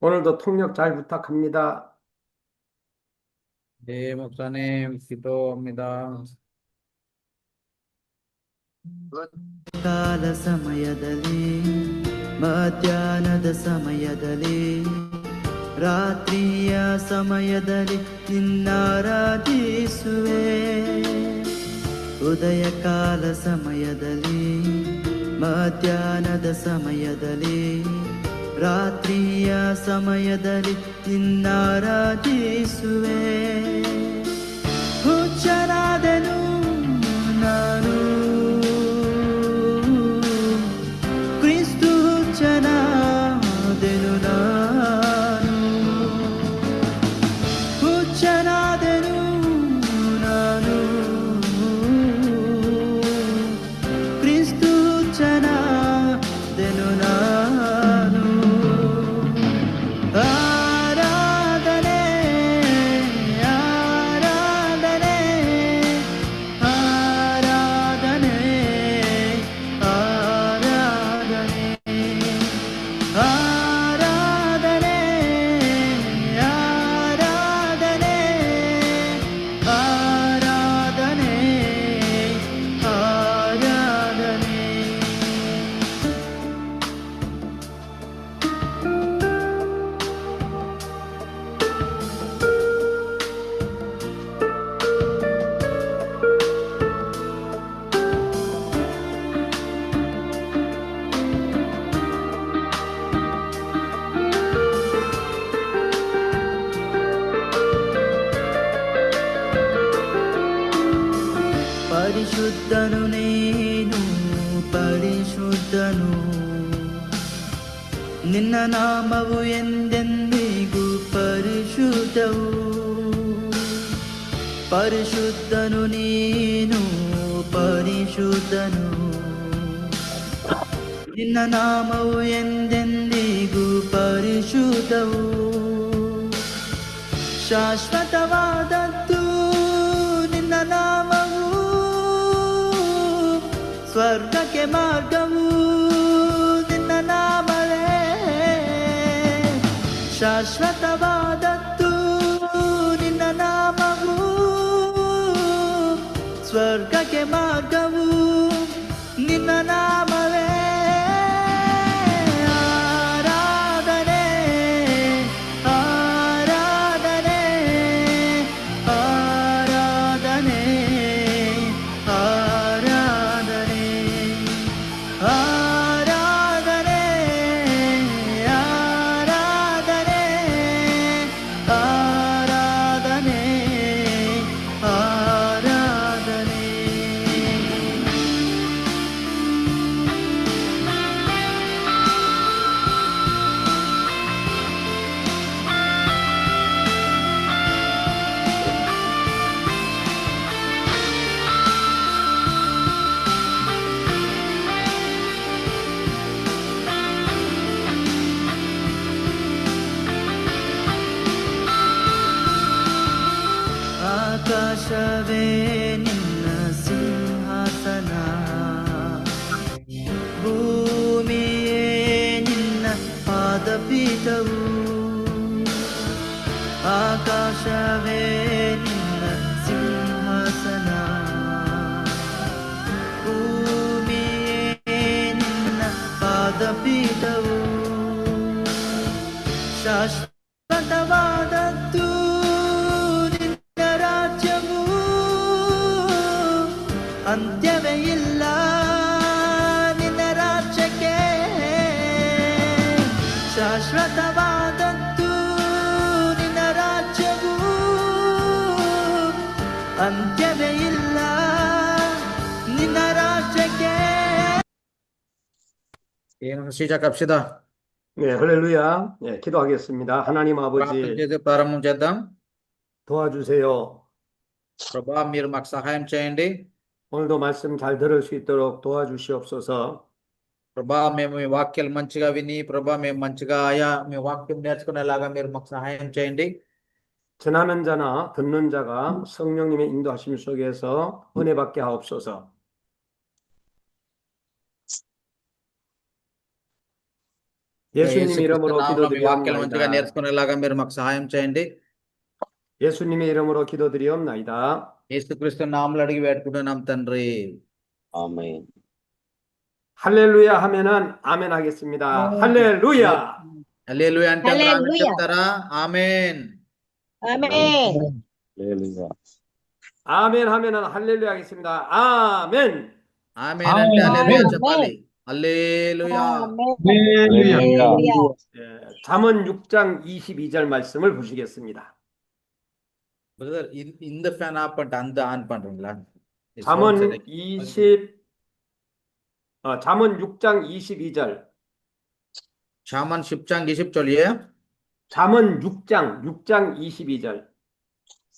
오늘도 통역 잘 부탁합니다. 네, 목사님, 기도합니다. ಕಾಲ ಸಮಯದಲ್ಲಿ ಮಧ್ಯಾಹ್ನದ ಸಮಯದಲ್ಲಿ ರಾತ್ರಿಯ ಸಮಯದಲ್ಲಿ ನಿನ್ನಾರಾಧಿಸುವೆ ಉದಯ ಕಾಲ ಸಮಯದಲ್ಲಿ ಮಧ್ಯಾಹ್ನದ ಸಮಯದಲ್ಲಿ ರಾತ್ರಿಯ ಸಮಯದಲ್ಲಿ ನಿನ್ನಾರಾಧಿಸುವೆ ಹುಚ್ಚನಾದೆನು ನಾನು ಕ್ರಿಸ್ತು ಹುಚ್ಚನಾದೆನು ನಾನು ಹುಚ್ಚನಾದೆನು ನಾನು ಕ್ರಿಸ್ತು ಹುಚ್ಚನಾದೆನು ನಾನು ಆರಾಧನೆ ಆರಾಧನೆ ಆರಾಧನೆ ಆರಾಧನೆ ಆರಾಧನೆ ಆರಾಧನೆ ಆರಾಧನೆ ಆರಾಧನೆ ಪರಿಶುದ್ಧನು ನೀನು ಪರಿಶುದ್ಧನು ನಿನ್ನ ನಾಮವು ಎಂದೆಂದಿಗೂ ಪರಿಶುದ್ಧವು ಪರಿಶುದ್ಧನು ನೀನು ಪರಿಶುದ್ಧನು ನಿನ್ನ ನಾಮವು ಎಂದೆಂದಿಗೂ ಪರಿಶುದ್ಧವು ಶಾಶ್ವತವಾದದ್ದು ನಿನ್ನ ನಾಮವು ಸ್ವರ್ಗಕ್ಕೆ ಮಾರ್ಗವು ನಿನ್ನ ನಾಮವೇ ಶಾಶ್ವತವಾದದ್ದು ನಿನ್ನ ನಾಮವು ಸ್ವರ್ಗಕ್ಕೆ ಮಾರ್ಗವು ನಿನ್ನ ನಾಮವೇ ಆರಾಧನೆ ಆರಾಧನೆ ಆರಾಧನೆ ಆರಾಧನೆ ಆರಾಧನೆ ಆರಾಧನೆ ಆರಾಧನೆ ಆರಾಧನೆ ಆಕಾಶವೇ ನಿನ್ನ ಸಿಂಹಾಸನ ಭೂಮಿಯೇ ನಿನ್ನ ಪಾದಪೀಠವು ಆಕಾಶವೇ ನಿನ್ನ ಸಿಂಹಾಸನ ಭೂಮಿಯೇ ನಿನ್ನ ಪಾದಪೀಠವು ಶಾಶ್ವತವಾದದ್ದು ನಿನ್ನ ರಾಜ್ಯವು ಅಂತ್ಯವೇ ಇಲ್ಲ ನಿನ್ನ ರಾಜ್ಯಕ್ಕೆ ಶಾಶ್ವತವಾದದ್ದು ನಿನ್ನ ರಾಜ್ಯವು ಅಂತ್ಯವೇ ಇಲ್ಲ ನಿನ್ನ ರಾಜ್ಯಕ್ಕೆ 예언 시작합시다. 네, 할렐루야. 네, 기도하겠습니다. 하나님 ప్రార్థన 아버지 చేసి ప్రారంభం చేద్దాం. 도와주세요. ప్రభా మీరు మాకు సహాయం చేయండి. 오늘도 말씀 잘 들을 수 있도록 도와주시옵소서. ప్రభా మేము మీ వాక్యాలు మంచిగా విని ప్రభా మేము మంచిగా మీ వాక్యం నేర్చుకునేలాగా మీరు మాకు సహాయం చేయండి. 전하는 자나 듣는 자가 성령님의 인도하심 속에서 은혜 받게 하옵소서. 예수님 యేసుక్రీస్తు 이름으로 నామంలో మీ వాక్యాలు మంచిగా 기도드리옵나이다. నేర్చుకునేలాగా మీరు మాకు సహాయం చేయండి. 예수님의 이름으로 기도드리옵나이다. యేసుక్రీస్తు నామంలో అడిగి వేడుకుంటున్నాం తండ్రి. ఆమేన్. 할렐루야 하면은 아멘 하겠습니다. 할렐루야. హల్లెలూయా అంటే అందరూ ఆమేన్ హల్లెలూయా. చెప్తారా? ఆమేన్. ఆమేన్. హల్లెలూయా. 아멘 하면은 할렐루야 하겠습니다. 아멘. ఆమేన్ అంటే హల్లెలూయా ఆమేన్. చెప్పాలి. హల్లెలూయా. హల్లెలూయా. 예, 잠언 6장 22절 말씀을 보시겠습니다. బ్రదర్ இந்த ஃபேன் ஆஃப் பண்ணிட்டு அந்த ஆன் பண்றீங்களா? 잠언 6장 22절. 샤만 10장 20절이에요? 잠언 6장 22절.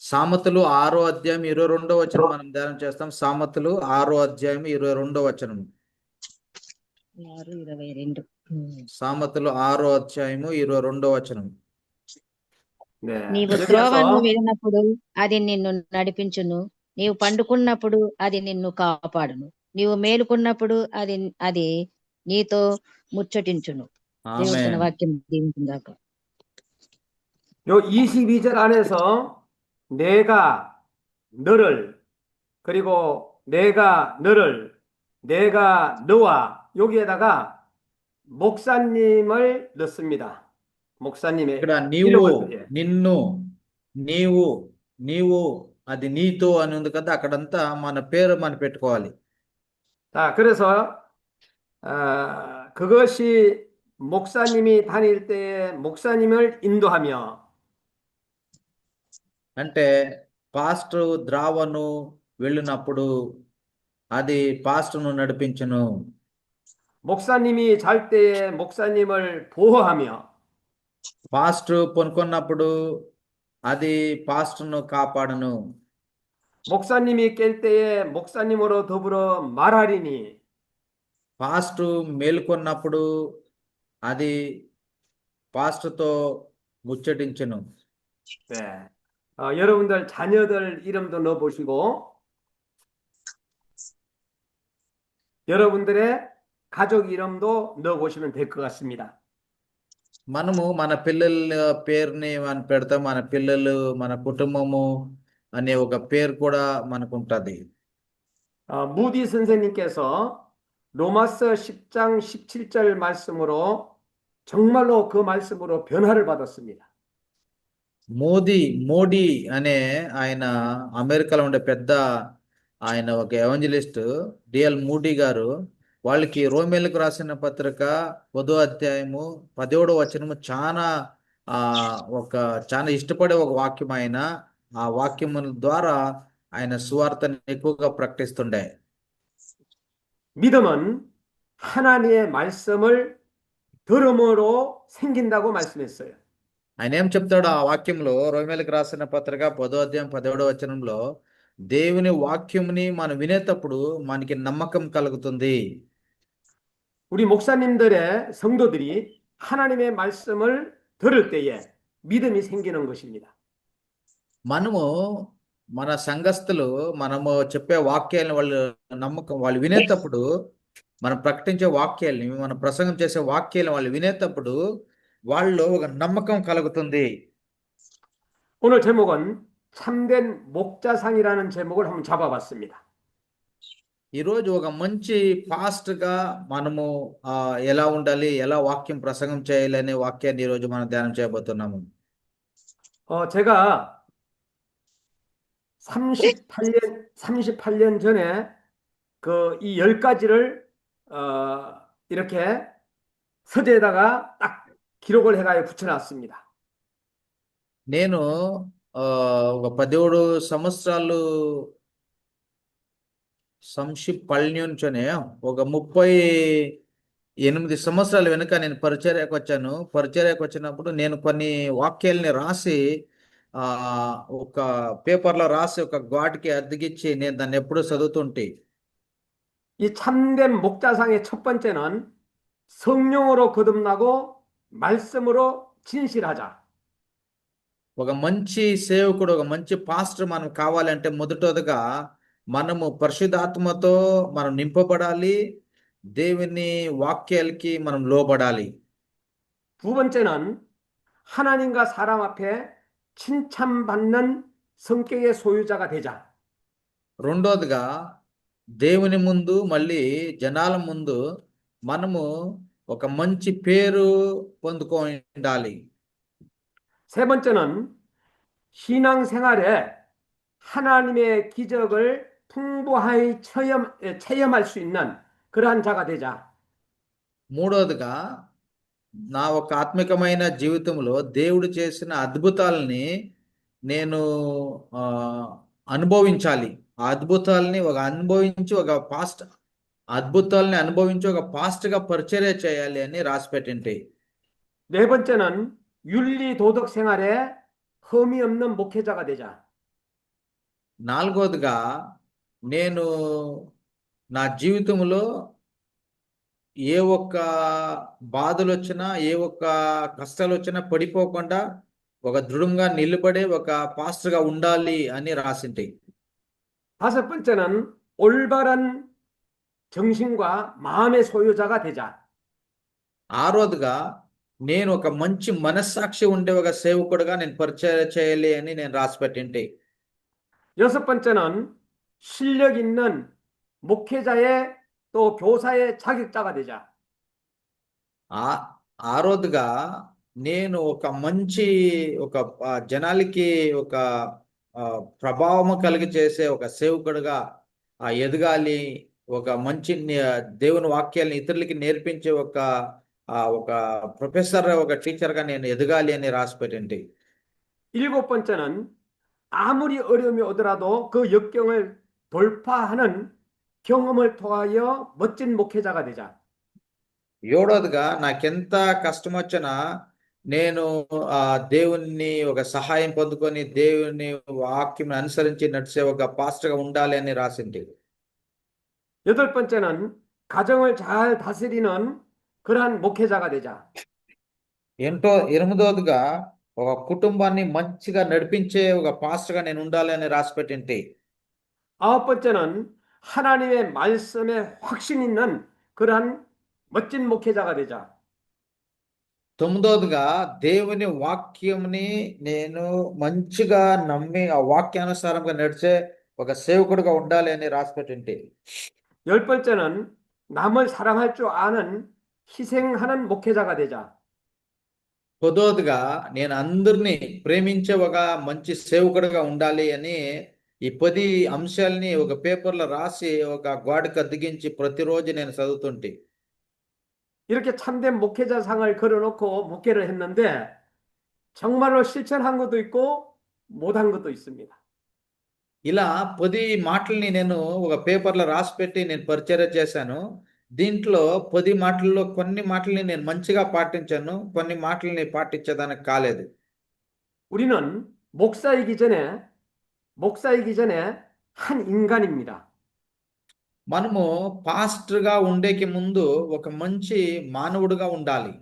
సామెతలు 6వ అధ్యాయం 22వ వచనం మనం ధ్యానం చేస్తాం. సామెతలు 6వ అధ్యాయం 22వ వచనం. 6:22. సామెతలు 6వ అధ్యాయము 22వ వచనం. 네. నీవు 여기서 త్రోవను వెళ్ళినప్పుడు అది నిన్ను నడిపించును, నీవు పండుకున్నప్పుడు అది నిన్ను కాపాడును, నీవు మేలుకున్నప్పుడు అది నీతో ముచ్చటించును. దేవుడు తన ఆమేన్. వాక్యం దీవించుగాక. 요 22절 안에서 내가 너를 그리고 내가 너와 여기에다가 목사님을 넣습니다. 목사님의 ఇక్కడ నీవు 이름을 예. నిన్ను నీవు అది నీతో అని ఉంది కదా, అక్కడంతా మన పేరు మనం పెట్టుకోవాలి. 자, 그래서 그것이 목사님이 다닐 때 목사님을 인도하며 అంటే పాస్టర్ ద్రావను వెళ్ళినప్పుడు అది పాస్టర్ను నడిపించును. 목사님이 잘 때에 목사님을 보호하며 పాస్టర్ పనుకున్నప్పుడు అది పాస్టర్ను కాపాడును. 목사님이 깰 때에 목사님으로 더불어 말하리니 పాస్టర్ మేల్కొన్నప్పుడు అది పాస్టర్తో ముచ్చటించును. 네. 여러분들 자녀들 이름도 넣어보시고 여러분들의 가족 이름도 넣어보시면 될 것 같습니다. మనము మన పిల్లల పేరుని మనం పెడతాం. మన పిల్లలు, మన కుటుంబము అనే ఒక పేరు కూడా మనకు ఉంటది. 무디 선생님께서 로마서 10장 17절 말씀으로 정말로 그 말씀으로 변화를 받았습니다. మోడీ అనే ఆయన అమెరికాలో ఉండే పెద్ద ఆయన ఒక ఎవంజలిస్ట్ డిఎల్ మూడీ గారు, వాళ్ళకి రోమేలకు రాసిన పత్రిక 10వ అధ్యాయము 17వ వచనము చాలా చాలా ఇష్టపడే ఒక వాక్యం. ఆయన ఆ వాక్యముల ద్వారా ఆయన సువార్తను ఎక్కువగా ప్రకటిస్తుండే. 믿음은 하나님의 말씀을 들음으로 생긴다고 말씀했어요. ఆయన ఏం చెప్తాడు ఆ వాక్యంలో? రోమేలకు రాసిన పత్రిక 10వ అధ్యాయం 17వ వచనంలో దేవుని వాక్యంని మనం వినేటప్పుడు మనకి నమ్మకం కలుగుతుంది. 우리 목사님들의 성도들이 하나님의 말씀을 들을 때에 믿음이 생기는 것입니다. మనము మన సంఘస్థులు మనము చెప్పే వాక్యాలను వాళ్ళు వినేటప్పుడు, మనం ప్రకటించే వాక్యాలని, మనం ప్రసంగం చేసే వాక్యాలను వాళ్ళు వినేటప్పుడు వాళ్ళు ఒక నమ్మకం కలుగుతుంది. 오늘 제목은 참된 목자상이라는 제목을 한번 잡아봤습니다. ఈరోజు ఒక మంచి పాస్ట్గా మనము ఎలా ఉండాలి, ఎలా వాక్యం ప్రసంగం చేయాలి అనే వాక్యాన్ని ఈరోజు మనం ధ్యానం చేయబోతున్నాము. 제가 38년 전에 이 10가지를 이렇게 서재에다가 딱 기록을 해가지고 붙여놨습니다. నేను ఒక 17 సంవత్సరాలు సంక్షిప్తనే ఒక 38 సంవత్సరాల వెనుక నేను పరిచర్యకు వచ్చాను. పరిచర్యకు వచ్చినప్పుడు నేను కొన్ని వాక్యాలని రాసి ఒక పేపర్లో రాసి ఒక గాడ్కి అద్దెకిచ్చి నేను దాన్ని ఎప్పుడూ చదువుతుంటే, 이 참된 목자상의 첫 번째는 성령으로 거듭나고 말씀으로 진실하자. ఒక మంచి సేవకుడు, ఒక మంచి పాస్టర్ మనం కావాలంటే మొదటగా మనము పరిశుద్ధాత్మతో మనం నింపబడాలి, దేవుని వాక్యాలకి మనం లోబడాలి. 두 번째는 하나님과 사람 앞에 칭찬받는 성격의 소유자가 되자. రెండోదిగా దేవుని ముందు మళ్ళీ జనాల ముందు మనము ఒక మంచి పేరు పొందుకొని ఉండాలి. 세 번째는 신앙생활에 하나님의 기적을 풍부하게 체험할 수 있는 그러한 자가 되자. మూడోదిగా నా ఒక ఆత్మికమైన జీవితంలో దేవుడు చేసిన అద్భుతాలని నేను ఆ, అనుభవించాలి. ఆ అద్భుతాలని అనుభవించి ఒక పాస్ట్గా పరిచర్య చేయాలి అని రాసి పెట్టింటి. 네 번째는 윤리 도덕 생활에 흠이 없는 목회자가 되자. నాలుగోదిగా నేను నా జీవితంలో ఏ ఒక్క బాధలు వచ్చినా ఏ ఒక్క కష్టాలు వచ్చినా పడిపోకుండా ఒక దృఢంగా నిలబడే ఒక పాస్టర్గా ఉండాలి అని రాసింటి. 다섯 번째는 올바른 정신과 마음의 소유자가 되자. ఆరోదిగా నేను ఒక మంచి మనస్సాక్షి ఉండే ఒక సేవకుడుగా నేను పరిచయం చేయాలి అని నేను రాసి పెట్టింటి. 여섯 번째는 실력 있는 목회자의 또 교사의 자격자가 되자. ఆరోదిగా నేను ఒక మంచి ఒక జనాలకి ఒక ప్రభావం కలిగి చేసే ఒక సేవకుడుగా ఎదగాలి. ఒక మంచి దేవుని వాక్యాలను ఇతరులకి నేర్పించే ఒక ప్రొఫెసర్ ఒక టీచర్గా నేను ఎదగాలి అని రాసి పెట్టింటి. 일곱 번째는 아무리 어려움이 오더라도 그 역경을 돌파하는 경험을 통하여 멋진 목회자가 되자. ఏడోదిగా నాకెంత కష్టం వచ్చినా నేను దేవుని ఒక సహాయం పొందుకొని దేవుని వాక్యం అనుసరించి నడిచే ఒక పాస్టర్గా ఉండాలి అని రాసింటి. 여덟 번째는 가정을 잘 다스리는 그러한 목회자가 되자. ఎనిమిదోదిగా ఒక కుటుంబాన్ని మంచిగా నడిపించే ఒక పాస్టర్గా నేను ఉండాలి అని రాసి పెట్టింటి. 아홉 번째는 하나님의 말씀에 확신 있는 그러한 멋진 목회자가 되자. తొమ్మిదోదిగా దేవుని వాక్యంని నేను మంచిగా నమ్మి ఆ వాక్యానుసారంగా నడిచే ఒక సేవకుడుగా ఉండాలి అని రాసి పెట్టింటి. 열 번째는 남을 사랑할 줄 아는 희생하는 목회자가 되자. పదోదిగా నేను అందరినీ ప్రేమించే ఒక మంచి సేవకుడుగా ఉండాలి అని ఈ 10 అంశాలని ఒక పేపర్లో రాసి ఒక గోడకు అద్దిగించి ప్రతిరోజు నేను చదువుతుంటే 이렇게 참된 목회자상을 걸어놓고 목회를 했는데 정말로 실천한 것도 있고 못한 것도 있습니다. ఇలా 10 మాటల్ని నేను ఒక పేపర్లో రాసి పెట్టి నేను పరిచర్య చేశాను. దీంట్లో 10 మాటల్లో కొన్ని మాటల్ని నేను మంచిగా పాటించాను, కొన్ని మాటల్ని పాటించేదానికి కాలేదు. 우리는 목사이기 전에 한 인간입니다. మనము పాస్టర్గా ఉండేకి ముందు ఒక మంచి మానవుడిగా ఉండాలి.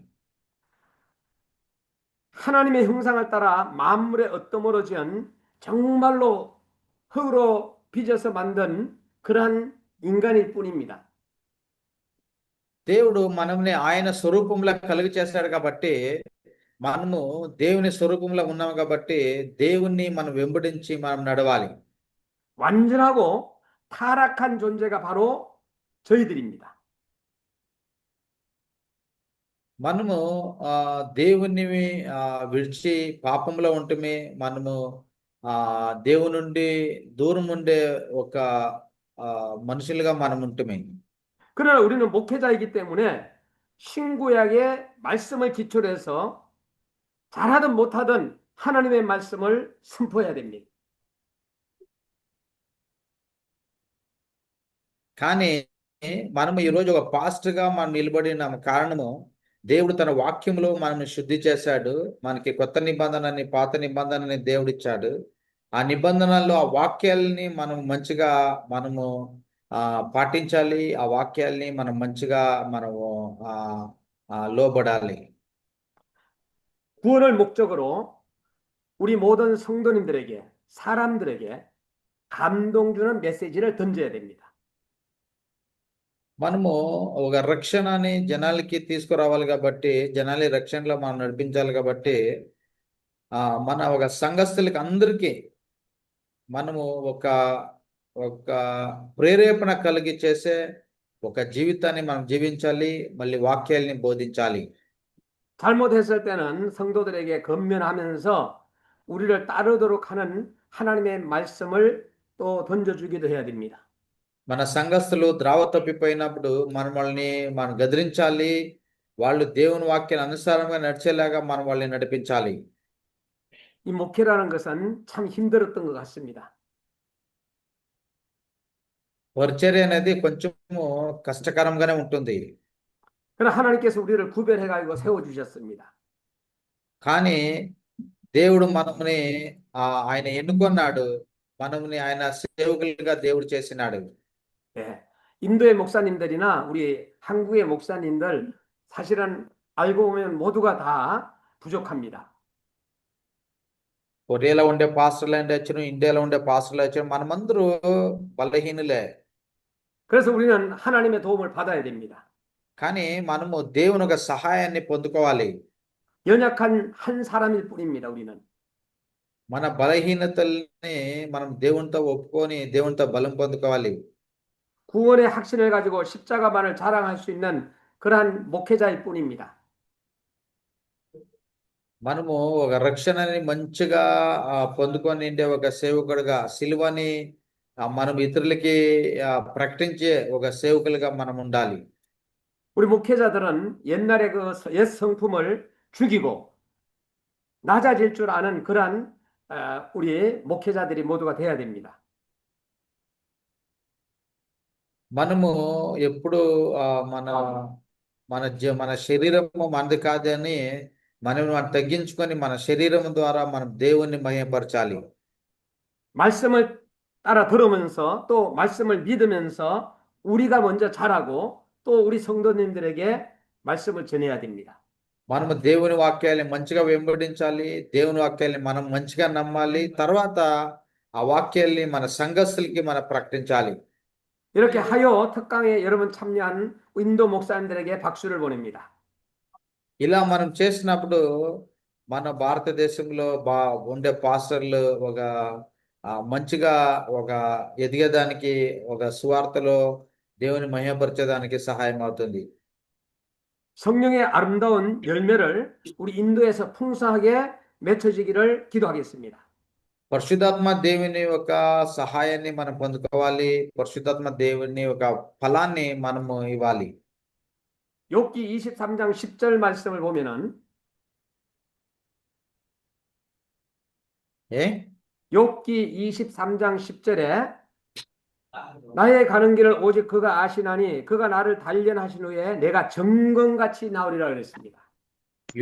하나님의 형상을 따라 만물에 어떠므로 지은 정말로 흙으로 빚어서 만든 그러한 인간일 뿐입니다. దేవుడు మనల్ని ఆయన స్వరూపంలో కలిగి చేశాడు కాబట్టి మనము దేవుని స్వరూపంలో ఉన్నాము కాబట్టి దేవుణ్ణి మనం వెంబడించి మనం నడవాలి. 완전하고 타락한 존재가 바로 저희들입니다. మనము దేవుని విడిచి పాపంలో ఉంటమే, మనము దేవుని నుండి దూరం ఉండే ఒక మనుషులుగా మనం ఉంటమే. 그러나 우리는 목회자이기 때문에 신구약의 말씀을 기초로 해서 잘하든 못하든 하나님의 말씀을 선포해야 됩니다. కానీ మనము ఈరోజు ఒక పాస్టర్గా మనం నిలబడిన కారణము దేవుడు తన వాక్యంలో మనల్ని శుద్ధి చేశాడు. మనకి కొత్త నిబంధనని పాత నిబంధనని దేవుడిచ్చాడు. ఆ నిబంధనల్లో ఆ వాక్యాలని మనం మంచిగా మనము పాటించాలి. ఆ వాక్యాల్ని మనం మంచిగా మనము లోబడాలి. 구원을 목적으로 우리 모든 성도님들에게 사람들에게 감동 주는 메시지를 던져야 됩니다. మనము ఒక రక్షణని జనాలకి తీసుకురావాలి కాబట్టి, జనాలి రక్షణలో మనం నడిపించాలి కాబట్టి, మన ఒక సంఘస్థులకి అందరికీ మనము ఒక ఒక ప్రేరేపణ కలిగి చేసే ఒక జీవితాన్ని మనం జీవించాలి. మళ్ళీ వాక్యాల్ని బోధించాలి. 잘못했을 때는 성도들에게 권면하면서 우리를 따르도록 하는 하나님의 말씀을 또 던져주기도 해야 됩니다. మన సంఘస్థులు ద్రావ తప్పిపోయినప్పుడు మనం గదిరించాలి. వాళ్ళు దేవుని వాక్యాన్ని అనుసారంగా నడిచేలాగా మనం వాళ్ళని నడిపించాలి. 이 목회라는 것은 참 힘들었던 것 같습니다. పరిచర్య అనేది కొంచెము కష్టకరంగానే ఉంటుంది. 그러나 하나님께서 우리를 구별해가지고 세워주셨습니다. కానీ దేవుడు మనల్ని ఆయన ఎన్నుకున్నాడు. మనల్ని ఆయన సేవకులుగా దేవుడు చేసినాడు. 예, 인도의 목사님들이나 우리 한국의 목사님들 사실은 알고 보면 모두가 다 부족합니다. కొరియాలో ఉండే పాస్టర్లు వచ్చును, ఇండియాలో ఉండే పాస్టర్లు వచ్చును, మనమందరూ బలహీనులే. 그래서 우리는 하나님의 도움을 받아야 됩니다. కానీ మనము దేవుని ఒక సహాయాన్ని పొందుకోవాలి. 연약한 한 사람일 뿐입니다. 우리는. మన బలహీనతల్ని మనం దేవునితో ఒప్పుకొని దేవునితో బలం పొందుకోవాలి. 구원의 확신을 가지고 십자가만을 자랑할 수 있는 그러한 목회자일 뿐입니다. మనము ఒక రక్షణని మంచిగా పొందుకొని ఉండే ఒక సేవకుడుగా సిలువని మనం ఇతరులకి ప్రకటించే ఒక సేవకులుగా మనం ఉండాలి. 우리 목회자들은 옛날에 그 옛 성품을 죽이고 낮아질 줄 아는 그러한 우리 목회자들이 모두가 돼야 됩니다. మనము ఎప్పుడు మన మన మన శరీరము మనది కాదని మనం తగ్గించుకొని మన శరీరం ద్వారా మనం దేవుణ్ణి మహిమపరచాలి. 말씀을 따라 들으면서 또 말씀을 믿으면서 우리가 먼저 자라고 또 우리 성도님들에게 말씀을 전해야 됩니다. మనము దేవుని వాక్యాన్ని మంచిగా వెంబడించాలి. దేవుని వాక్యాన్ని మనం మంచిగా నమ్మాలి. తర్వాత ఆ వాక్యాల్ని మన సంఘస్థులకి మనం ప్రకటించాలి. 이렇게 하여 특강에 여러분 참여한 인도 목사님들에게 박수를 보냅니다. ఇలా మనం చేసినప్పుడు మన భారతదేశంలో ఉండే పాస్టర్లు ఒక మంచిగా ఒక ఎదిగేదానికి, ఒక సువార్తలో దేవుని మహిమపరచడానికి సహాయం అవుతుంది. 성령의 아름다운 열매를 우리 인도에서 풍성하게 맺혀지기를 기도하겠습니다. పరిశుద్ధాత్మ దేవుని ఒక సహాయాన్ని మనం పొందుకోవాలి. పరిశుద్ధాత్మ దేవుని ఒక ఫలాన్ని మనము ఇవ్వాలి. 욥기 23장 10절 말씀을 보면은 욥기 23장 10절에 나의 가는 길을 오직 그가 아시나니 그가 나를 단련하신 후에 내가 정금같이 나오리라 그랬습니다.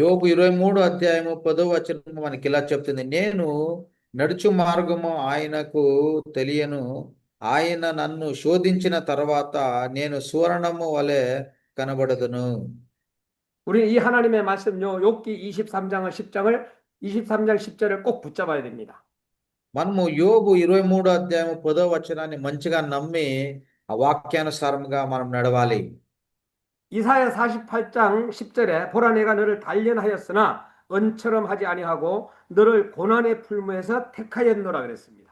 యోబు 23 అధ్యాయము 10వ వచనము మనకి ఇలా చెప్తుంది, నేను నడుచు మార్గము ఆయనకు తెలియను, ఆయన నన్ను శోధించిన తర్వాత నేను సువర్ణము వలె కనబడదును. 우리 이 하나님의 말씀요 욥기 23장 10절을 꼭 붙잡아야 됩니다. మనము యోబు 23 అధ్యాయము 10వ వచనాన్ని మంచిగా నమ్మి ఆ వాక్యానుసారంగా మనం నడవాలి. 이사야 48장 10절에 보라 내가 너를 단련하였으나 은처럼 하지 아니하고 너를 고난의 풀무에서 택하였노라 그랬습니다.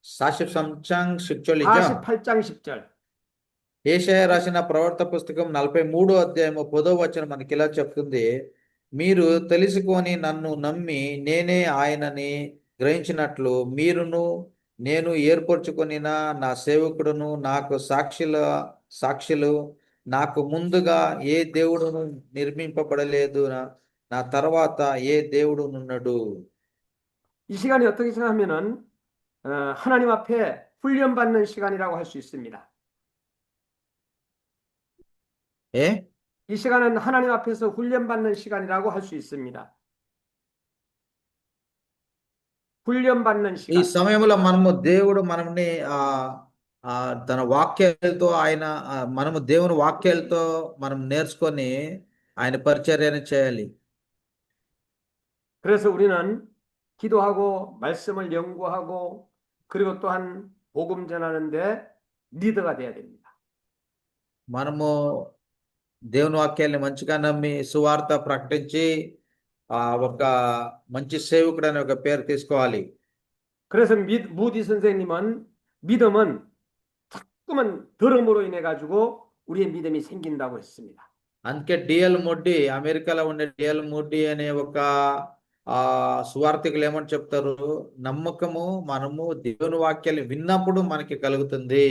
48장 10절 48장 10절. ఏషయా రాసిన ప్రవర్త పుస్తకం 43 అధ్యాయము 10వ వచనం మనకి ఇలా చెప్తుంది, మీరు తెలుసుకొని నన్ను నమ్మి నేనే ఆయనని గ్రహించినట్లు మీరును నేను ఏర్పరచుకొనిన నా సేవకుడును నాకు సాక్షులు నాకు ముందుగా ఏ దేవుడును నిర్మింపబడలేదు, నా తర్వాత ఏ దేవుడు నున్నడు. 이 시간이 어떻게 생각하면은 하나님 앞에 훈련받는 시간이라고 할 수 있습니다. ఏ 이 시간은 하나님 앞에서 훈련받는 시간이라고 할 수 있습니다. 훈련받는 ఈ 시간. సమయంలో మనము దేవుడు మనల్ని తన వాక్యాలతో మనము దేవుని వాక్యాలతో మనం నేర్చుకొని ఆయన పరిచర్యను చేయాలి. 그래서 우리는 기도하고 말씀을 연구하고 그리고 또한 복음 전하는데 리더가 돼야 됩니다. మనము దేవుని వాక్యాన్ని మంచిగా నమ్మి సువార్త ప్రకటించి ఒక మంచి సేవకుడు అనే ఒక పేరు తీసుకోవాలి. 그래서 무디 선생님은 믿음은 자꾸만 들음으로 인해 가지고 우리의 믿음이 생긴다고 했습니다. అందుకే డిఎల్ మోడీ, అమెరికాలో ఉండే డిఎల్ మోడీ అనే ఒక సువార్థికులు ఏమని చెప్తారు, నమ్మకము మనము దేవుని వాక్యాలు విన్నప్పుడు మనకి కలుగుతుంది.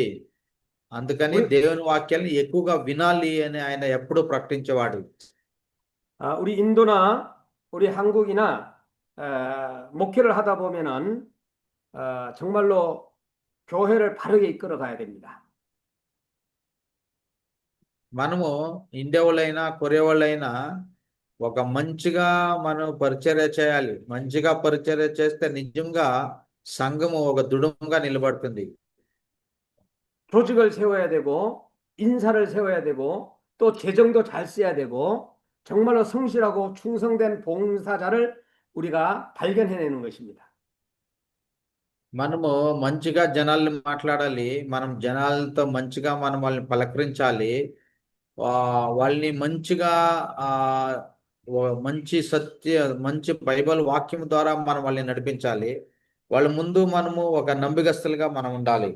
అందుకని దేవుని వాక్యాలను ఎక్కువగా వినాలి అని ఆయన ఎప్పుడూ ప్రకటించేవాడు. 우리 인도나 우리 한국이나 목회를 하다 보면은 정말로 교회를 바르게 이끌어 가야 됩니다. మనము ఇండియా వాళ్ళైనా కొరియా వాళ్ళైనా ఒక మంచిగా మనం పరిచర్య చేయాలి. మంచిగా పరిచర్య చేస్తే నిజంగా సంఘము ఒక దృఢంగా నిలబడుతుంది. 조직을 세워야 되고 인사를 세워야 되고 또 재정도 잘 써야 되고 정말로 성실하고 충성된 봉사자를 우리가 발견해내는 것입니다. మనము మంచిగా జనాల్ని మాట్లాడాలి. మనం జనాలతో మంచిగా మనం వాళ్ళని పలకరించాలి. వాళ్ళని మంచిగా మంచి బైబిల్ వాక్యం ద్వారా మనం వాళ్ళని నడిపించాలి. వాళ్ళ ముందు మనము ఒక నమ్మకస్తులుగా మనం ఉండాలి.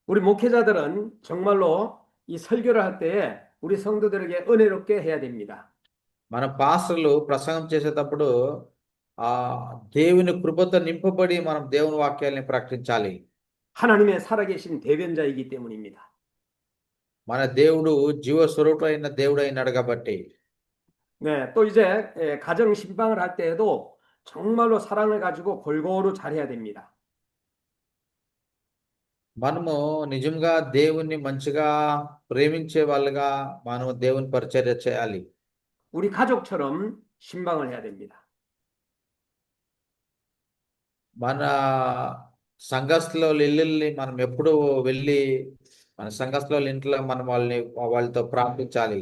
우리 목회자들은 정말로 이 설교를 할 때에 우리 성도들에게 은혜롭게 해야 됩니다. మన పాస్టర్లు ప్రసంగం చేసేటప్పుడు దేవుని కృపతో నింపబడి మనం దేవుని వాక్యాలని ప్రకటించాలి. 하나님의 살아계신 대변자이기 때문입니다. మన దేవుడు జీవస్వరూపుడైన దేవుడు అయినాడు కాబట్టి. 네, 또 이제 가정 신방을 할 때에도 정말로 사랑을 가지고 골고루 잘해야 됩니다. మనము నిజంగా దేవుణ్ణి మంచిగా ప్రేమించే వాళ్ళుగా మనం దేవుని పరిచర్య చేయాలి. 우리 가족처럼 신방을 해야 됩니다. మన సంఘస్థుల ఇళ్ళని మనం ఎప్పుడు వెళ్ళి మన సంఘస్థుల ఇంట్లో మనం వాళ్ళతో ప్రార్థించాలి.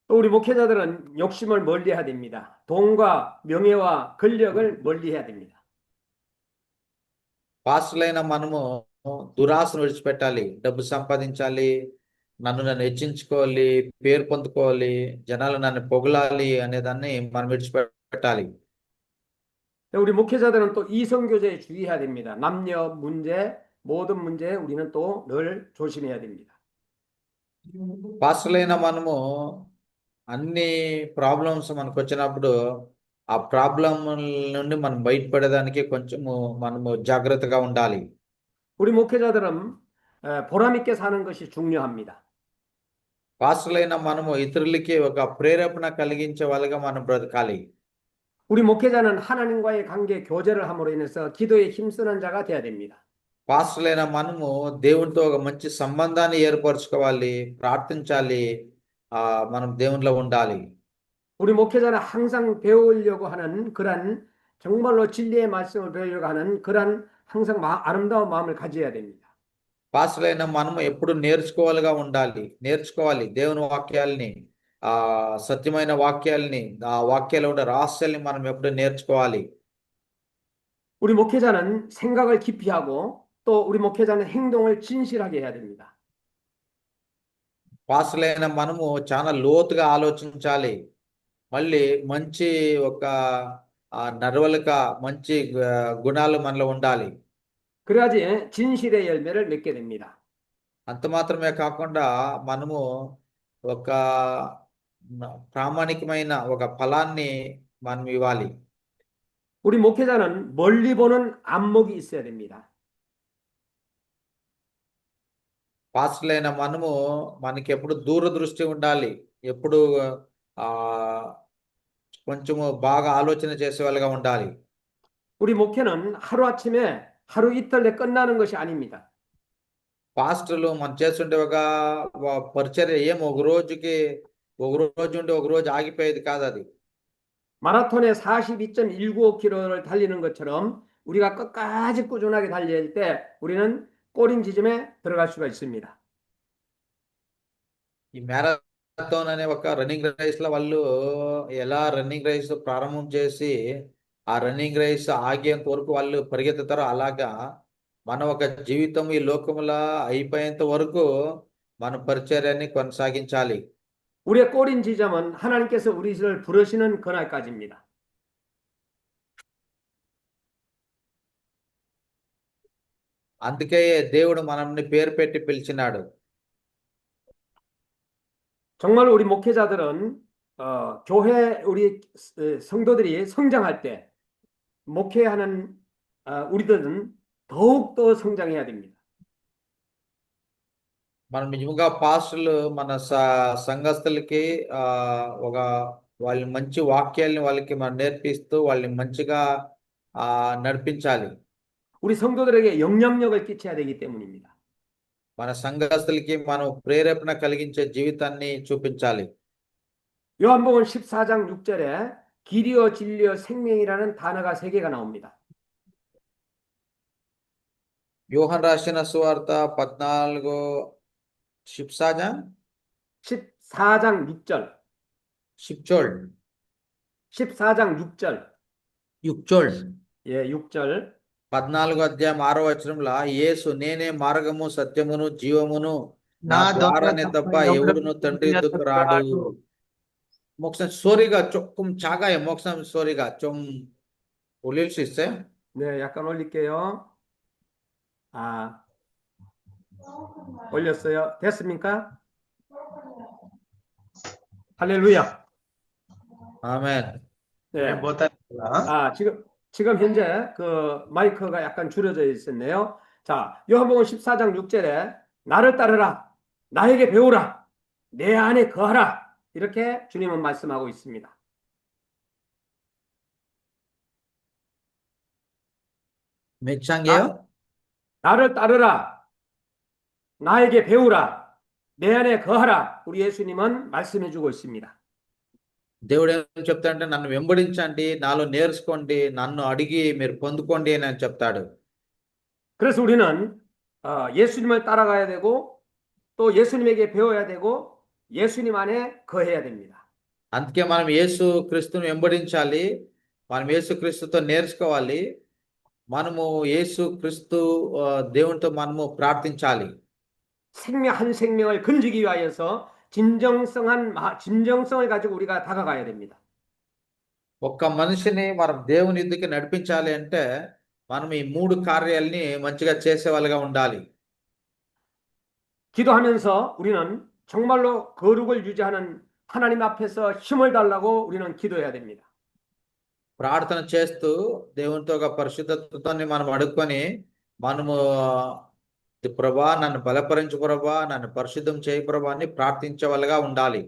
또 우리 목회자들은 욕심을 멀리해야 됩니다. 돈과 명예와 권력을 멀리해야 됩니다. పాస్టర్లైన మనము దురాశను విడిచిపెట్టాలి. డబ్బు సంపాదించాలి, నన్ను హెచ్చించుకోవాలి, పేరు పొందుకోవాలి, జనాలు నన్ను పొగలాలి అనేదాన్ని మనం విడిచిపెట్టాలి. 우리 목회자들은 또 이성교제에 주의해야 됩니다. 남녀 문제, 모든 문제에 우리는 또 늘 조심해야 됩니다. పాస్టర్లైన మనము అన్ని ప్రాబ్లమ్స్ మనకు వచ్చినప్పుడు ఆ ప్రాబ్లం నుండి మనం బయటపడేదానికి కొంచెము మనము జాగ్రత్తగా ఉండాలి. 우리 목회자들은 보람 있게 사는 것이 중요합니다. పాస్టర్లైన మనము ఇతరులకి ఒక ప్రేరేపణ కలిగించే వాళ్ళగా మనం బ్రతకాలి. 우리 목회자는 하나님과의 관계 교제를 함으로 인해서 기도에 힘쓰는 자가 돼야 됩니다. పాస్టర్లైన మనము దేవునితో ఒక మంచి సంబంధాన్ని ఏర్పరచుకోవాలి, ప్రార్థించాలి, మనం దేవునిలో ఉండాలి. 우리 목회자는 항상 배우려고 하는 그런 정말로 진리의 말씀을 배우려고 하는 그런 항상 아름다운 마음을 가져야 됩니다. పాస్టర్లైన మనము ఎప్పుడు నేర్చుకోవాలి దేవుని వాక్యాలని, సత్యమైన వాక్యాలని, ఆ వాక్యాలు ఉండే రహస్యాల్ని మనం ఎప్పుడు నేర్చుకోవాలి. 우리 목회자는 생각을 깊이 하고 또 우리 목회자는 행동을 진실하게 해야 됩니다. పాస్టర్లైన మనము చాలా లోతుగా ఆలోచించాలి. మళ్ళీ మంచి ఒక నడవలిక, మంచి గుణాలు మనలో ఉండాలి. 그래야지 진실의 열매를 맺게 됩니다. అంత మాత్రమే కాకుండా మనము ఒక ప్రామాణికమైన ఒక ఫలాన్ని మనం ఇవ్వాలి. 우리 목회자는 멀리 보는 안목이 있어야 됩니다. పాస్టర్లైన మనకి ఎప్పుడు దూరదృష్టి ఉండాలి. ఎప్పుడు కొంచెము బాగా ఆలోచన చేసే వాళ్ళగా ఉండాలి. 우리 목회는 하루아침에 하루 이틀 내 끝나는 것이 아닙니다. పాస్టర్లు మనం చేస్తుంటే ఒక పరిచర్య ఒక రోజు ఉండి ఒక రోజు ఆగిపోయేది కాదు. అది 마라톤에 42.195km를 달리는 것처럼 우리가 끝까지 꾸준하게 달릴 때 우리는 꼬린 지점에 들어갈 수가 있습니다. ఈ మ్యారథాన్ అనే ఒక రన్నింగ్ రేస్ లో వాళ్ళు ఎలా రన్నింగ్ రేస్ ప్రారంభం చేసి ఆ రన్నింగ్ రేస్ ఆగేంత వరకు వాళ్ళు పరిగెత్తుతారో అలాగా మన ఒక జీవితం ఈ లోకములో అయిపోయేంత వరకు మన పరిచర్యని కొనసాగించాలి. 우리의 꼬린 지점은 하나님께서 우리를 부르시는 그날까지입니다. అందుకే దేవుడు మనల్ని పేరు పెట్టి పిలిచినాడు. 정말 우리 목회자들은 교회 우리 성도들이 성장할 때 목회하는 우리들은 더욱더 성장해야 됩니다. మనం నిజంగా పాస్టర్లు మన సంఘస్థులకి ఒక వాళ్ళ మంచి వాక్యాలని వాళ్ళకి మనం నేర్పిస్తూ వాళ్ళని మంచిగా నడిపించాలి. 우리 성도들에게 영향력을 끼쳐야 되기 때문입니다. మన సంఘస్థులకి మనం ప్రేరేపణ కలిగించే జీవితాన్ని చూపించాలి. 요한복음 14장 6절에 길이요 진리요 생명이라는 단어가 3개가 나옵니다. యోహన్ రాసిన సువార్త 14장 14장 6절 10절 14장 6절 6절 예, 6절 14వ అధ్యాయం 6వ వచనంలో యేసు నేనే మార్గము సత్యమును జీవమును నా నా ద్వారానే ద్వారా తప్ప తప్ప ఎవడును తండ్రి ఎద్దుకు రాడు. 목사님 소리가 조금 작아요. 목사님 소리가 좀 올릴 수 있어요? 네, 약간 올릴게요. 올렸어요. 됐습니까? 할렐루야. 아멘. 네. 못하는구나. 지금 현재 그 마이크가 약간 줄여져 있었네요. 자, 요한복음 14장 6절에 나를 따르라, 나에게 배우라, 내 안에 거하라, 이렇게 주님은 말씀하고 있습니다. 몇 장이에요? 나를 따르라, 나에게 배우라, 내 안에 거하라, 우리 예수님은 말씀해주고 있습니다. దేవుడు ఏం చెప్తాడంటే నన్ను వెంబడించండి, నాలో నేర్చుకోండి, నన్ను అడిగి మీరు పొందుకోండి అని చెప్తాడు. 그래서 우리는 예수님을 따라가야 되고 또 예수님에게 배워야 되고 예수님 안에 거해야 됩니다. అందుకే మనం యేసు క్రీస్తుని వెంబడించాలి, మనం యేసు క్రీస్తుతో నేర్చుకోవాలి, మనము యేసు క్రీస్తు దేవునితో మనము ప్రార్థించాలి. 생명 한 생명을 건지기 위하여서 진정성을 가지고 우리가 다가가야 됩니다. ఒక్క మనిషిని మనం దేవుని యుద్ధకి నడిపించాలి అంటే మనం ఈ 3 కార్యాలని మంచిగా చేసే వాళ్ళగా ఉండాలి. 기도하면서 우리는 정말로 거룩을 유지하는 하나님 앞에서 힘을 달라고 우리는 기도해야 됩니다. ప్రార్థన చేస్తూ దేవునితో ఒక పరిశుద్ధతని మనం అడుక్కొని మనము ప్రభా నన్ను బలపరించు ప్రభా, నన్ను పరిశుద్ధం చేయి ప్రభా అని ప్రార్థించే వాళ్ళగా ఉండాలి.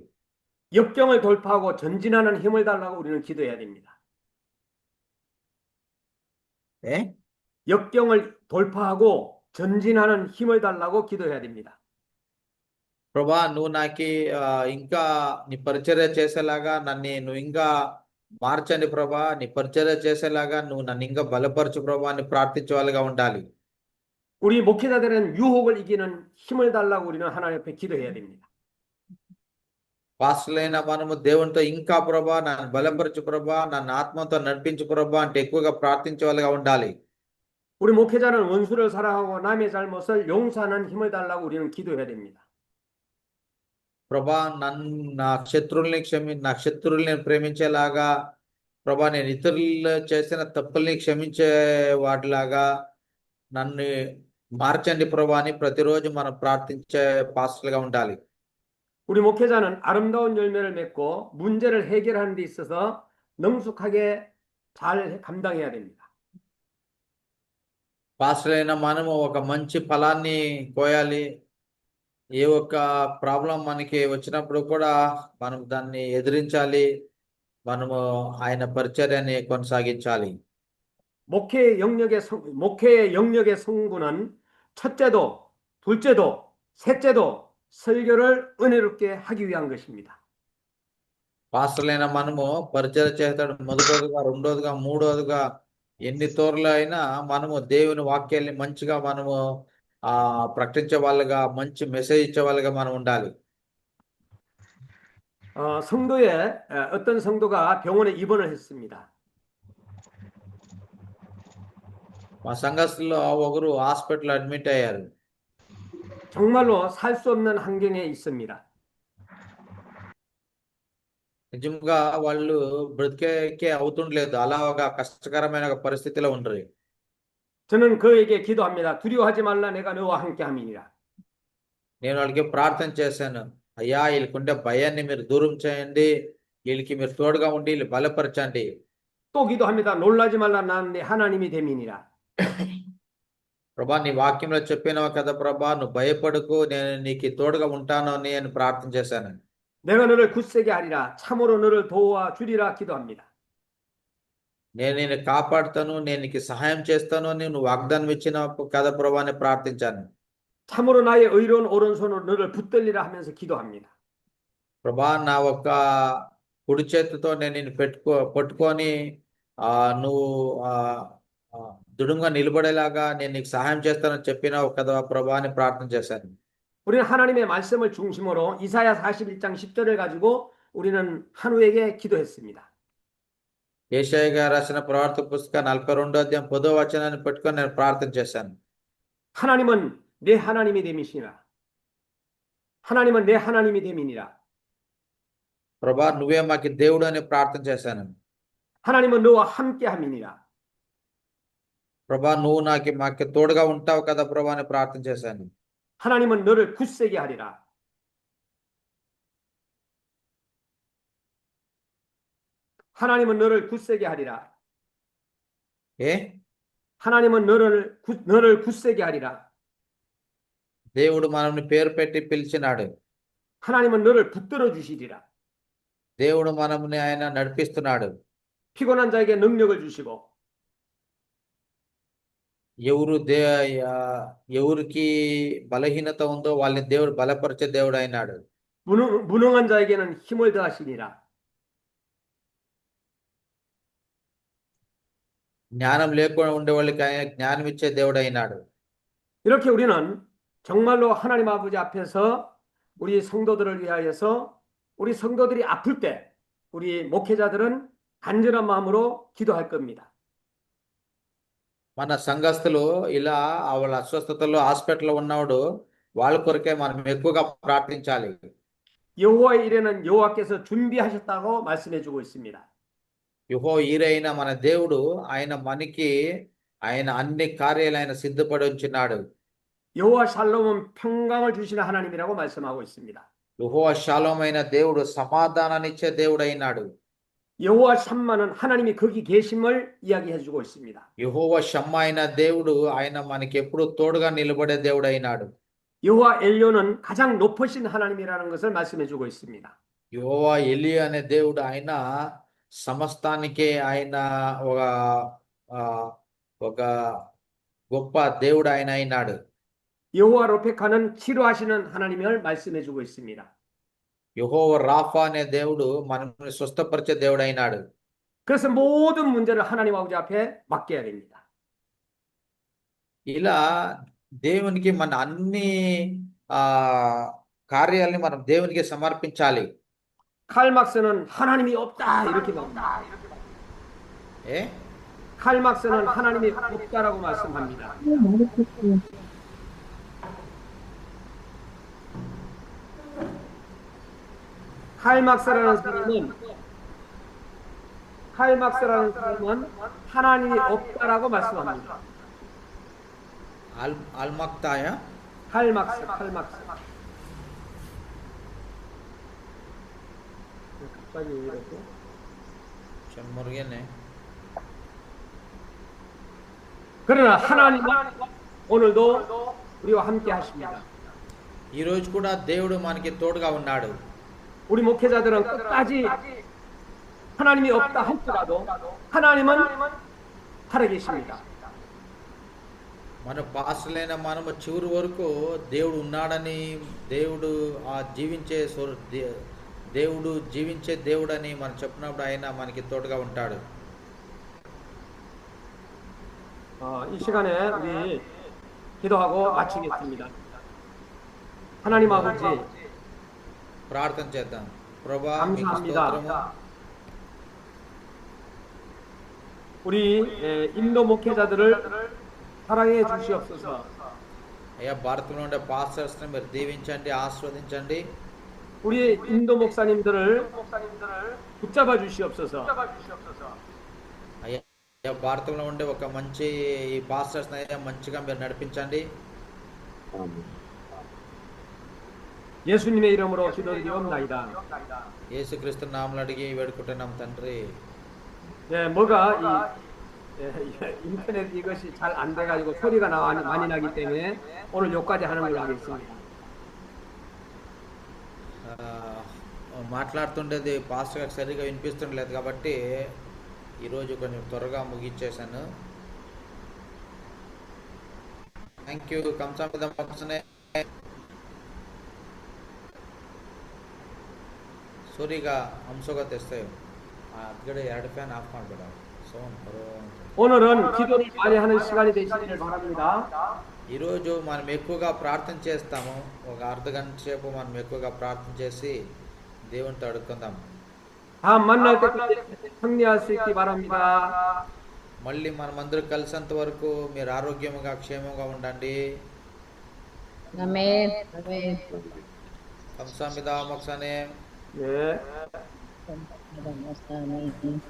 역경을 돌파하고 전진하는 힘을 달라고 우리는 기도해야 됩니다. ఏ 역경을 돌파하고 전진하는 힘을 달라고 기도해야 됩니다. ప్రభా నువ్వు నాకు ఇంకా నీ పరిచర్య చేసేలాగా నువ్వు ఇంకా మార్చండి ప్రభా, నీ పరిచర్య చేసేలాగా నువ్వు నన్ను ఇంకా బలపరచు ప్రభా అని ప్రార్థించే వాళ్ళగా ఉండాలి. 우리 목회자들은 유혹을 이기는 힘을 달라고 우리는 하나님 앞에 기도해야 됩니다. పాస్టర్లైన మనము దేవునితో ఇంకా ప్రభా నన్ను బలపరచు ప్రభా, నన్ను ఆత్మతో నడిపించు ప్రభా అంటే ఎక్కువగా ప్రార్థించే వాళ్ళగా ఉండాలి. 우리 목회자는 원수를 사랑하고 남의 잘못을 용서하는 힘을 달라고 우리는 기도해야 됩니다. ప్రభా నా శత్రువుల్ని ప్రేమించేలాగా ప్రభా, నేను ఇతరులు చేసిన తప్పుల్ని క్షమించే వాటిలాగా నన్ను మార్చండి ప్రభా అని ప్రతిరోజు మనం ప్రార్థించే పాస్టర్లుగా ఉండాలి. 우리 목회자는 아름다운 열매를 맺고 문제를 해결하는 데 있어서 능숙하게 잘 감당해야 됩니다. పాస్టర్ అయిన మనము ఒక మంచి ఫలాన్ని కోయాలి. ఏ ఒక్క ప్రాబ్లం మనకి వచ్చినప్పుడు కూడా మనం దాన్ని ఎదిరించాలి, మనము ఆయన పరిచర్యని కొనసాగించాలి. 목회의 영역의 성부는 첫째도 둘째도 셋째도 설교를 은혜롭게 하기 위한 것입니다. పాస్టర్లైన మనము పరిచర్య చేస్తాడు మొదటోదిగా, రెండోదిగా, మూడోదిగా ఎన్ని తోరలు అయినా మనము దేవుని వాక్యాన్ని మంచిగా మనము ప్రకటించే వాళ్ళగా, మంచి మెసేజ్ ఇచ్చే వాళ్ళగా మనం ఉండాలి. 성도의 어떤 성도가 병원에 입원을 했습니다. మా సంఘస్థుల్లో ఒకరు హాస్పిటల్ అడ్మిట్ అయ్యారు. 정말로 살 수 없는 환경에 있습니다. నిజంగా వాళ్ళు బ్రతికేకే అవుతుండలేదు. అలా ఒక కష్టకరమైన ఒక పరిస్థితిలో ఉండరు. 저는 그에게 기도합니다. 두려워하지 말라 내가 너와 함께 함이니라. నేను వాళ్ళకి ప్రార్థన చేశాను. అయ్యా వీళ్ళకుండే భయాన్ని మీరు దూరం చేయండి. వీళ్ళకి మీరు తోడుగా ఉండి వీళ్ళు బలపరచండి. 또 기도합니다. 놀라지 말라 나는 네 하나님이 됨이니라. ప్రభా నీ వాక్యంలో చెప్పినావు కదా ప్రభా, నువ్వు భయపడకు, నేను నీకు తోడుగా ఉంటాను అని నేను ప్రార్థన చేశాను. 내가 너를 굳세게 하리라. 참으로 너를 도와주리라 기도합니다. నేను నిన్ను కాపాడుతాను, నేను నీకు సహాయం చేస్తాను అని నువ్వు వాగ్దానం ఇచ్చినావు కదా ప్రభా అని ప్రార్థించాను. 참으로 나의 의로운 오른손으로 너를 붙들리라 하면서 기도합니다. ప్రభా నా ఒక్క కుడి చేతితో నేను నిన్ను పట్టుకొని నువ్వు దృఢంగా నిలబడేలాగా నేను నీకు సహాయం చేస్తానని చెప్పినావు కదా ప్రభా అని ప్రార్థన చేశాను. 우리는 하나님의 말씀을 중심으로 이사야 41장 10절을 가지고 우리는 한우에게 기도했습니다. యేషయా గారు రాసిన ప్రవర్త పుస్తకం 42వ అధ్యాయం 10వ వచనాన్ని పెట్టుకొని నేను ప్రార్థన చేశాను. 하나님은 내 하나님이 됨이시라. 하나님은 내 하나님이 됨이니라. ప్రభా నువ్వే మాకి దేవుడు అని ప్రార్థన చేశాను. 하나님은 너와 함께 함이니라. ప్రభా నువ్వు మాకి తోడుగా ఉంటావు కదా ప్రభా అని ప్రార్థన చేశాను. 하나님은 너를 굳세게 하리라. 하나님은 너를 굳세게 하리라. ఏ 하나님은 너를 굳세게 하리라. దేవుడు మనల్ని పేరు పెట్టి పిలిచినాడు. 하나님은 너를 붙들어 주시리라. దేవుడు మనల్ని ఆయన నడిపిస్తున్నాడు. 피곤한 자에게 능력을 주시고 ఎవరికి బలహీనత ఉందో వాళ్ళని దేవుడు బలపరిచే దేవుడు అయినాడు. 무능한 자에게는 힘을 더하시니라. జ్ఞానం లేకుండా ఉండే వాళ్ళకి ఆయన జ్ఞానం ఇచ్చే దేవుడు అయినాడు. 이렇게 우리는 정말로 하나님 아버지 앞에서 우리 성도들을 위하여서 우리 성도들이 아플 때 우리 목회자들은 간절한 마음으로 기도할 겁니다. మన సంఘస్థులు ఇలా వాళ్ళ అస్వస్థతలో హాస్పిటల్లో ఉన్నవాడు వాళ్ళ కొరకే మనం ఎక్కువగా ప్రార్థించాలి. 여호와의 일에는 여호와께서 준비하셨다고 말씀해 주고 있습니다. యెహోవా ఈరైన మన దేవుడు ఆయన అన్ని కార్యాలు ఆయన సిద్ధపడి ఉంచినాడు. 여호와 샬롬은 평강을 주시는 하나님이라고 말씀하고 있습니다. యెహోవా షాలోమ్ అయిన దేవుడు సమాధానాన్ని ఇచ్చే దేవుడు అయినాడు. 여호와 샴마는 하나님이 거기 계심을 이야기해 주고 있습니다. యెహోవా షమ్మా అయిన దేవుడు ఆయన మనకి ఎప్పుడు తోడుగా నిలబడే దేవుడు అయినాడు. 여호와 엘యో는 가장 높으신 하나님이라는 것을 말씀해 주고 있습니다. యెహోవా ఎలి అనే దేవుడు ఆయన సమస్తానికి ఆయన ఒక గొప్ప దేవుడు ఆయన అయినాడు. 여호와 로페카는 치료하시는 하나님을 말씀해 주고 있습니다. యెహోవా రాఫా అనే దేవుడు మనల్ని స్వస్థపరిచే దేవుడు అయినాడు. 그래서 모든 문제를 하나님 아버지 앞에 맡겨야 됩니다. ఇలా దేవునికి మన అన్ని కార్యాలని మనం దేవునికి సమర్పించాలి. 칼막스는 하나님이 없다 이렇게 말합니다. ఏ 칼막스는 하나님이 없다라고 말씀합니다. 칼막스라는 사람은 하나님이 없다라고 말씀합니다. అల్మక్తాయా 칼막스. 갑자기 왜 이러지? 모르겠네. 그러나 하나님은 오늘도 우리와 함께 하십니다. ఈ రోజు కూడా దేవుడు మనకి తోడుగా ఉన్నాడు. 우리 목회자들은 끝까지 하나님이 없다 할지라도 하나님은 살아계십니다. మన పాస్టర్లైన మనము చివరి వరకు దేవుడు ఉన్నాడని, దేవుడు జీవించే దేవుడని మనం చెప్పినప్పుడు ఆయన మనకి తోడుగా ఉంటాడు. 이 시간에 우리 기도하고 마치겠습니다. 하나님 아버지 ప్రార్థన చేద్దాం. ప్రభువా మీకు 감사합니다. స్తోత్రము. 우리 인도 목회자들을 사랑해 주시옵소서. అయ్యా భారతంలో ఉండే పాస్టర్స్ ని మీరు దీవించండి, ఆస్వాదించండి. 우리 인도 목사님들을 붙잡아 주시옵소서. అయ్యా భారతంలో ఉండే ఒక మంచి ఈ పాస్టర్స్ అయ్యా మంచిగా మీరు నడిపించండి. ఆమేన్. 예수님의 이름으로 기도드리옵나이다. యేసుక్రీస్తు నామములో అడిగి వేడుకుంటున్నాం తండ్రి. 예, 뭐가 인터넷 이것이 잘 안 돼가지고 소리가 많이 나기 때문에 오늘 여기까지 하는 걸로 하겠습니다. మాట్లాడుతుండేది పాస్టర్ గారికి సరిగా వినిపిస్తుండలేదు కాబట్టి ఈరోజు కొంచెం త్వరగా ముగించేశాను. Thank you. ಕಂಸಾಮಿದ ಮಕ್ಕಳೇ ಸೂರಿಗ ಹಂಸೋಗ ತೆಸ್ತೇವೆ ಅದ್ಗಡೆ 2 ಫ್ಯಾನ್ ಆಫ್ ಮಾಡ್ಬೇಡ. ಸೌಂಡ್ ಬರೋ 오늘은 기도를 많이 하는 시간이 되시기를 바랍니다. ఈరోజు మనం ఎక్కువగా ప్రార్థన చేస్తాము. ఒక అర్ధ గంట సేపు మనం ఎక్కువగా ప్రార్థన చేసి దేవునితో అడుక్కుందాం. 다음 만날 때까지 승리할 수 있기 바랍니다. మళ్ళీ మనమందరం కలిసేంత వరకు మీరు ఆరోగ్యంగా క్షేమంగా ఉండండి. ఆమేన్. ఆమేన్. కంసామిద మోక్షనే 네. నమస్కారం.